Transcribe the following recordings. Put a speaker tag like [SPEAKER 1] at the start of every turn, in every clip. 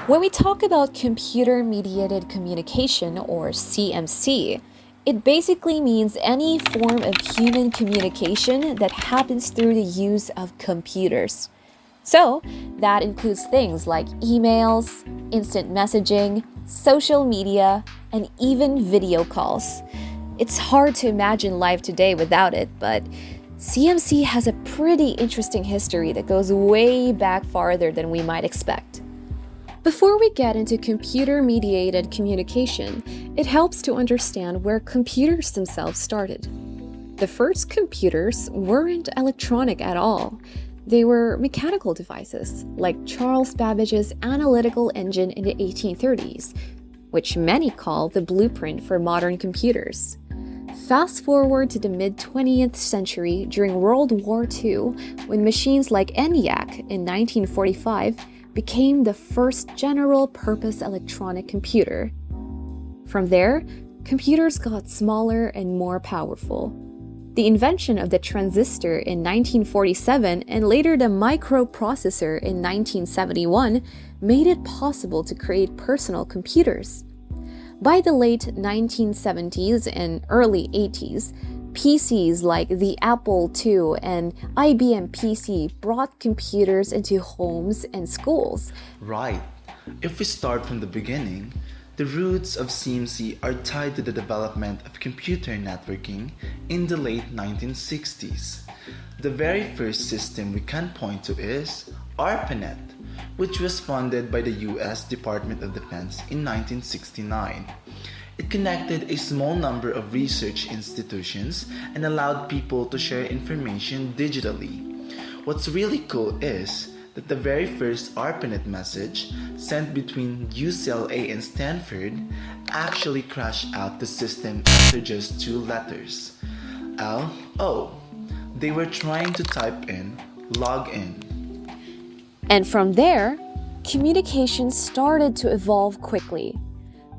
[SPEAKER 1] When we talk about computer-mediated communication, or CMC, it basically means any form of human communication that happens through the use of computers. So, that includes things like emails, instant messaging, social media, and even video calls. It's hard to imagine life today without it, but CMC has a pretty interesting history that goes way back farther than we might expect. Before we get into computer-mediated communication, it helps to understand where computers themselves started. The first computers weren't electronic at all. They were mechanical devices, like Charles Babbage's analytical engine in the 1830s, which many call the blueprint for modern computers. Fast forward to the mid-20th century during World War II, when machines like ENIAC in 1945 became the first general-purpose electronic computer. From there, computers got smaller and more powerful. The invention of the transistor in 1947 and later the microprocessor in 1971 made it possible to create personal computers. By the late 1970s and early 80s, PCs like the Apple II and IBM PC brought computers into homes and schools.
[SPEAKER 2] Right. If we start from the beginning, the roots of CMC are tied to the development of computer networking in the late 1960s. The very first system we can point to is ARPANET, which was funded by the US Department of Defense in 1969. It connected a small number of research institutions and allowed people to share information digitally. What's really cool is that the very first ARPANET message sent between UCLA and Stanford actually crashed out the system after just 2 letters. LO. They were trying to type in log in.
[SPEAKER 1] And from there, communication started to evolve quickly.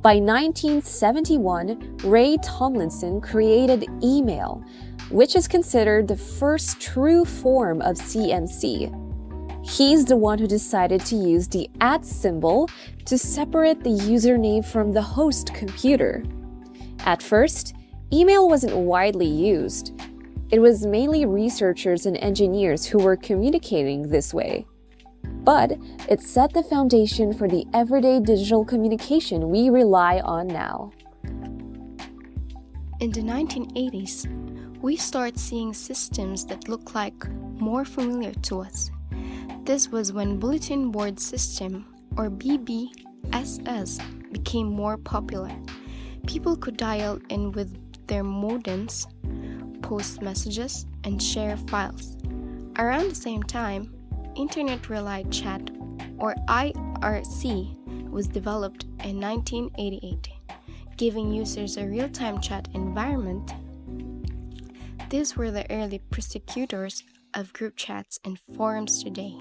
[SPEAKER 1] By 1971, Ray Tomlinson created email, which is considered the first true form of CMC. He's the one who decided to use the @ symbol to separate the username from the host computer. At first, email wasn't widely used. It was mainly researchers and engineers who were communicating this way. But it set the foundation for the everyday digital communication we rely on now.
[SPEAKER 3] In the 1980s, we start seeing systems that look like more familiar to us. This was when Bulletin Board System, or BBSS, became more popular. People could dial in with their modems, post messages, and share files. Around the same time, Internet Relay Chat, or IRC, was developed in 1988, giving users a real-time chat environment. These were the early precursors of group chats and forums today.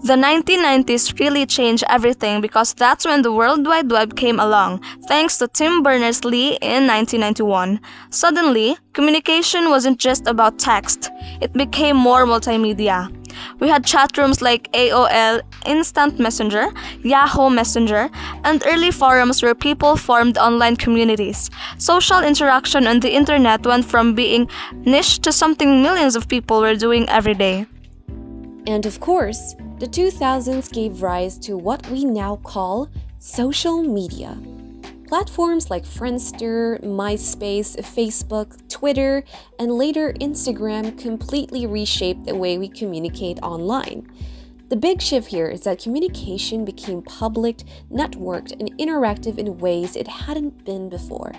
[SPEAKER 4] The 1990s really changed everything because that's when the World Wide Web came along, thanks to Tim Berners-Lee in 1991. Suddenly, communication wasn't just about text, it became more multimedia. We had chat rooms like AOL, Instant Messenger, Yahoo Messenger, and early forums where people formed online communities. Social interaction on the internet went from being niche to something millions of people were doing every day.
[SPEAKER 1] And of course, the 2000s gave rise to what we now call social media. Platforms like Friendster, MySpace, Facebook, Twitter, and later Instagram completely reshaped the way we communicate online. The big shift here is that communication became public, networked, and interactive in ways it hadn't been before.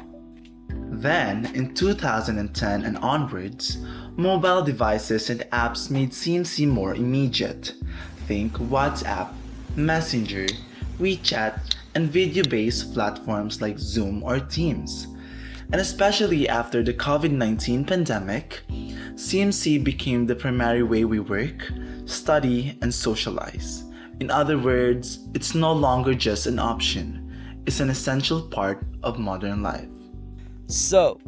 [SPEAKER 2] Then, in 2010 and onwards, mobile devices and apps made CMC more immediate. Think WhatsApp, Messenger, WeChat, and video-based platforms like Zoom or Teams. And especially after the COVID-19 pandemic, CMC became the primary way we work, study, and socialize. In other words, it's no longer just an option, it's an essential part of modern life.
[SPEAKER 5] So,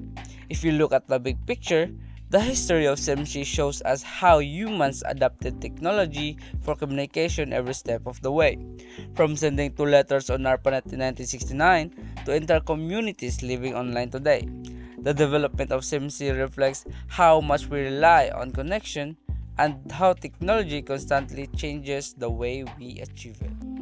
[SPEAKER 5] If you look at the big picture, the history of CMC shows us how humans adapted technology for communication every step of the way, from sending two letters on ARPANET in 1969 to entire communities living online today. The development of CMC reflects how much we rely on connection and how technology constantly changes the way we achieve it.